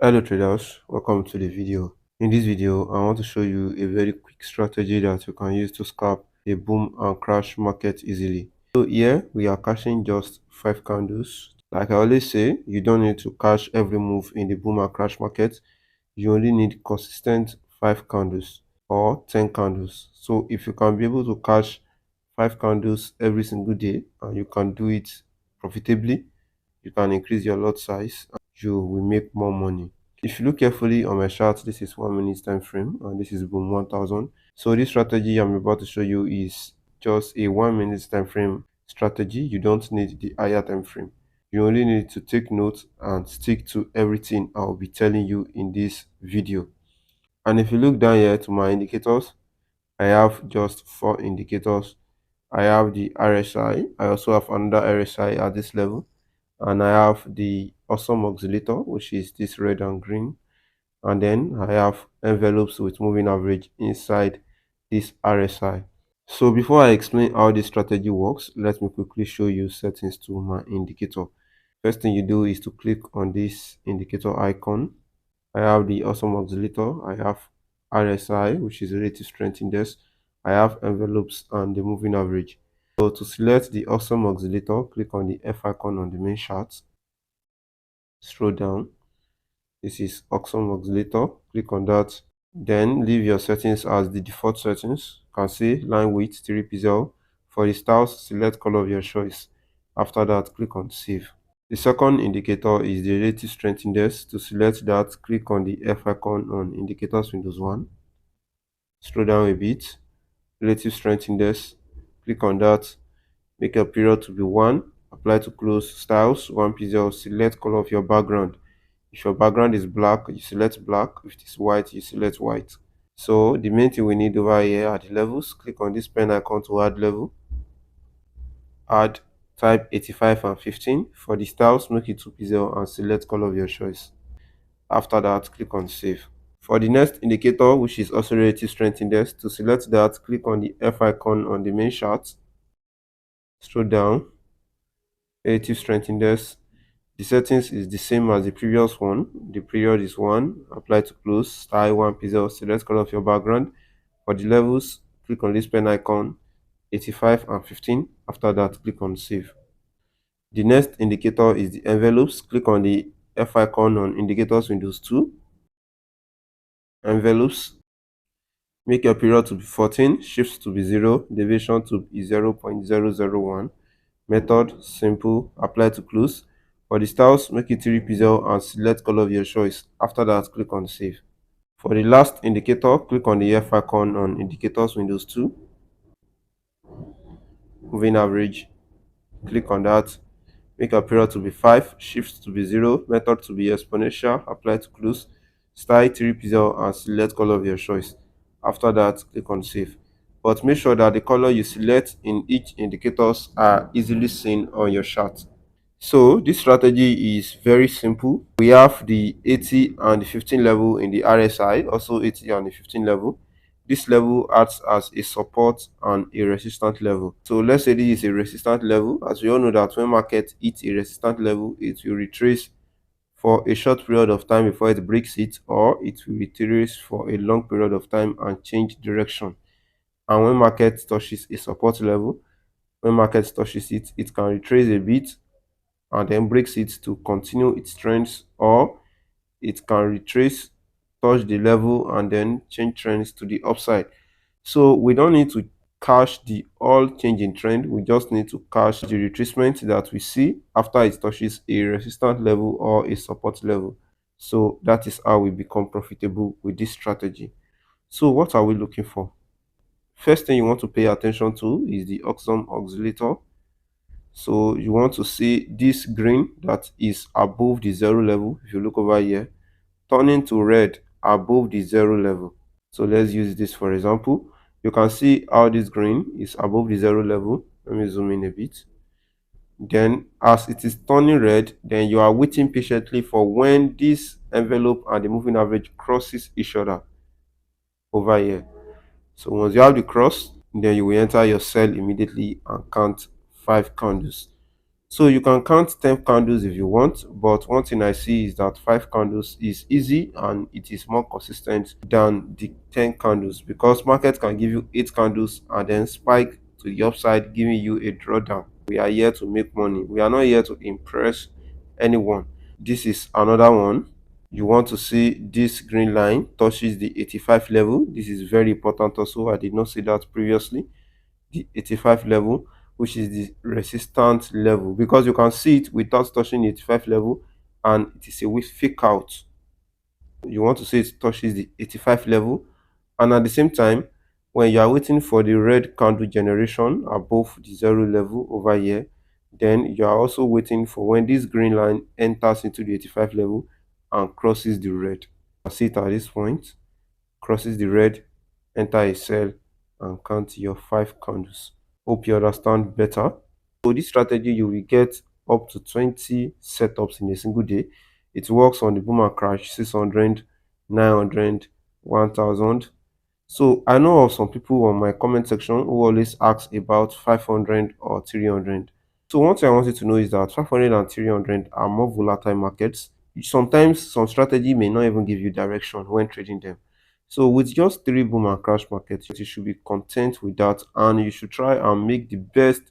Hello traders, welcome to the video. In this video, I want to show you a very quick strategy that you can use to scalp a boom and crash market easily. So here we are cashing just 5 candles. Like I always say, you don't need to cash every move in the boom and crash market. You only need consistent 5 candles or 10 candles. So if you can be able to cash 5 candles every single day and you can do it profitably, you can increase your lot size and you will make more money. If you look carefully on my chart, this is 1 minute time frame and this is boom 1000. So this strategy I'm about to show you is just a 1 minute time frame strategy. You don't need the higher time frame. You only need to take note and stick to everything I'll be telling you in this video. And if you look down here to my indicators, I have just 4 indicators. I have the RSI. I also have another RSI at this level, and I have the awesome oscillator, which is this red and green, and then I have envelopes with moving average inside this RSI. So before I explain how this strategy works, let me quickly show you settings to my indicator. First thing you do is to click on this indicator icon. I have the awesome oscillator, I have RSI, which is relative strength index, I have envelopes and the moving average. So to select the awesome oscillator, click on the F icon on the main chart, scroll down. This is awesome oscillator, click on that. Then leave your settings as the default settings. You can see line width 3 pixel. For the styles, select color of your choice. After that, click on save. The second indicator is the relative strength index. To select that, click on the F icon on indicators Windows 1. Scroll down a bit. Relative strength index. Click on that. Make your period to be 1. Apply to close. Styles 1 pixel. Select color of your background. If your background is black, you select black. If it is white, you select white. So the main thing we need over here are the levels. Click on this pen icon to add level. Add, type 85 and 15. For the styles, make it 2 pixel and select color of your choice. After that, click on save. For the next indicator, which is also relative strength index, to select that, click on the F icon on the main chart. Scroll down. Relative strength index. The settings is the same as the previous one. The period is 1. Apply to close. Style 1 pixel. Select color of your background. For the levels, click on this pen icon, 85 and 15. After that, click on save. The next indicator is the envelopes. Click on the F icon on indicators Windows 2. Envelopes. Make your period to be 14, shift to be 0, deviation to be 0.001. Method, simple, apply to close. For the styles, make it 3 pixel and select color of your choice. After that, click on save. For the last indicator, click on the F icon on indicators Windows 2. Moving average, click on that. Make your period to be 5, shift to be 0, method to be exponential, apply to close, style 3 pixel and select color of your choice. After that, click on save. But make sure that the color you select in each indicators are easily seen on your chart. So this strategy is very simple. We have the 80 and the 15 level in the RSI, also 80 and the 15 level. This level acts as a support and a resistance level. So let's say this is a resistance level. As we all know that when market hits a resistance level, it will retrace for a short period of time before it breaks it, or it will retrace for a long period of time and change direction. And when market touches a support level, when market touches it, it can retrace a bit and then breaks it to continue its trends, or it can retrace, touch the level and then change trends to the upside. So we don't need to cash the all change in trend, we just need to cash the retracement that we see after it touches a resistance level or a support level. So that is how we become profitable with this strategy. So what are we looking for? First thing you want to pay attention to is the awesome oscillator. So you want to see this green that is above the zero level. If you look over here, turning to red above the zero level. So let's use this for example. You can see how this green is above the zero level. Let me zoom in a bit. Then as it is turning red, then you are waiting patiently for when this envelope and the moving average crosses each other over here. So once you have the cross, then you will enter your sell immediately and count 5 candles. So you can count 10 candles if you want, but one thing I see is that 5 candles is easy and it is more consistent than the 10 candles, because market can give you 8 candles and then spike to the upside, giving you a drawdown. We are here to make money. We are not here to impress anyone. This is another one. You want to see this green line touches the 85 level. This is very important also. I did not see that previously. The 85 level, which is the resistance level, because you can see it without touching the 85 level and it is a weak fake out. You want to see it touches the 85 level, and at the same time, when you are waiting for the red candle generation above the zero level over here, then you are also waiting for when this green line enters into the 85 level and crosses the red. I see it at this point, crosses the red, enter a sell and count your 5 candles. Hope you understand better. So this strategy, you will get up to 20 setups in a single day. It works on the boom and crash, 600, 900, 1000. So I know of some people on my comment section who always ask about 500 or 300. So one thing I want you to know is that 500 and 300 are more volatile markets. Sometimes some strategy may not even give you direction when trading them. So with just 3 boom and crash markets, you should be content with that, and you should try and make the best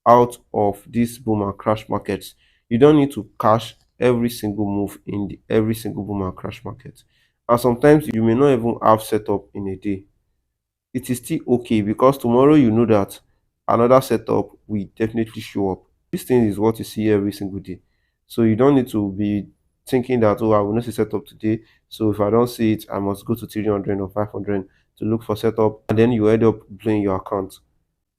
out of these boom and crash markets. You don't need to cash every single move in every single boom and crash market. And sometimes you may not even have setup in a day. It is still okay, because tomorrow you know that another setup will definitely show up. This thing is what you see every single day. So you don't need to be thinking that, oh, I will not see setup today, so if I don't see it, I must go to 300 or 500 to look for setup, and then you end up blowing your account.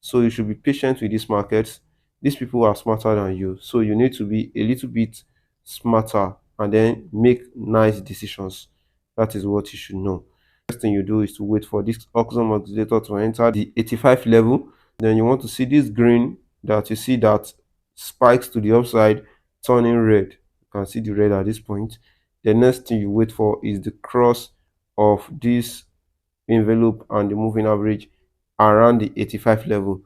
So you should be patient with these markets. These people are smarter than you. So you need to be a little bit smarter and then make nice decisions. That is what you should know. First thing you do is to wait for this oxygen oscillator to enter the 85 level. Then you want to see this green that you see that spikes to the upside, turning red. You can see the red at this point. The next thing you wait for is the cross of this envelope and the moving average around the 85 level.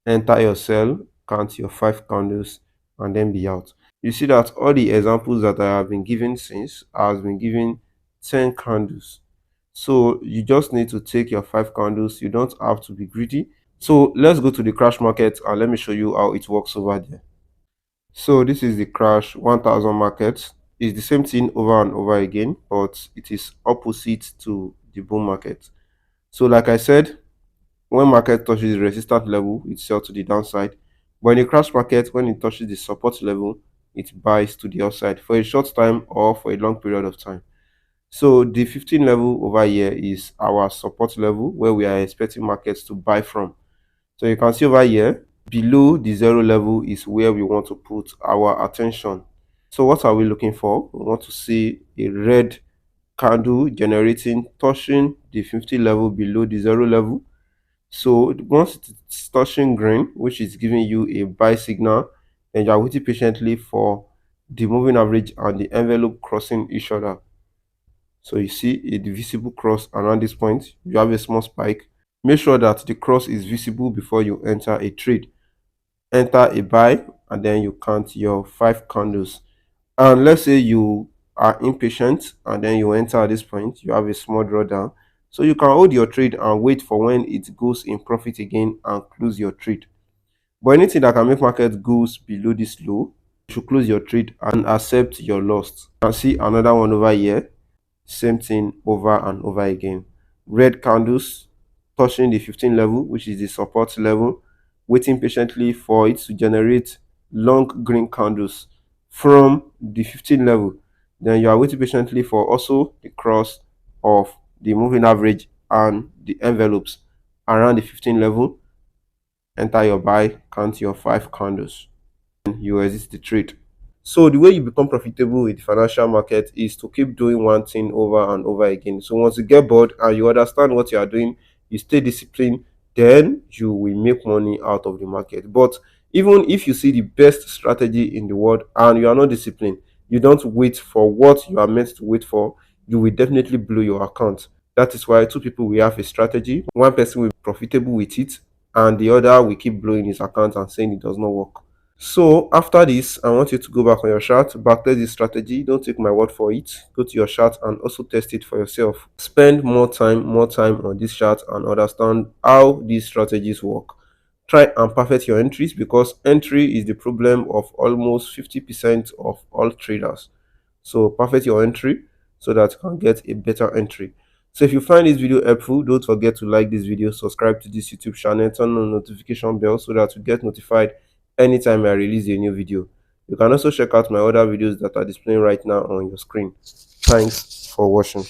Enter your sell, count your 5 candles, and then be out. You see that all the examples that I have been given since has been given 10 candles. So you just need to take your 5 candles. You don't have to be greedy. So let's go to the crash market and let me show you how it works over there. So this is the crash 1000 market. It's the same thing over and over again, but it is opposite to the bull market. So like I said, when market touches the resistance level, it sells to the downside. But in a crash market, when it touches the support level, it buys to the upside for a short time or for a long period of time. So the 15 level over here is our support level where we are expecting markets to buy from. So you can see over here, below the zero level is where we want to put our attention. So what are we looking for? We want to see a red candle generating, touching the 50 level below the zero level. So once it's touching green, which is giving you a buy signal, then you are waiting patiently for the moving average and the envelope crossing each other. So you see a visible cross around this point. You have a small spike. Make sure that the cross is visible before you enter a trade. Enter a buy and then you count your 5 candles. And let's say you are impatient and then you enter at this point, you have a small drawdown. So you can hold your trade and wait for when it goes in profit again and close your trade. But anything that can make market goes below this low, you should close your trade and accept your loss. You can see another one over here. Same thing over and over again. Red candles touching the 15 level, which is the support level, waiting patiently for it to generate long green candles from the 15 level. Then you are waiting patiently for also the cross of the moving average and the envelopes around the 15 level. Enter your buy, count your 5 candles, and you exit the trade. So the way you become profitable with the financial market is to keep doing one thing over and over again. So once you get bored and you understand what you are doing, you stay disciplined, then you will make money out of the market. But even if you see the best strategy in the world and you are not disciplined, you don't wait for what you are meant to wait for, you will definitely blow your account. That is why 2 people will have a strategy. One person will be profitable with it and the other will keep blowing his account and saying it does not work. So after this, I want you to go back on your chart, backtest this strategy. Don't take my word for it. Go to your chart and also test it for yourself. Spend more time on this chart and understand how these strategies work. Try and perfect your entries, because entry is the problem of almost 50% of all traders. So perfect your entry so that you can get a better entry. So if you find this video helpful, don't forget to like this video, subscribe to this YouTube channel, turn on the notification bell so that you get notified anytime I release a new video. You can also check out my other videos that are displaying right now on your screen. Thanks for watching.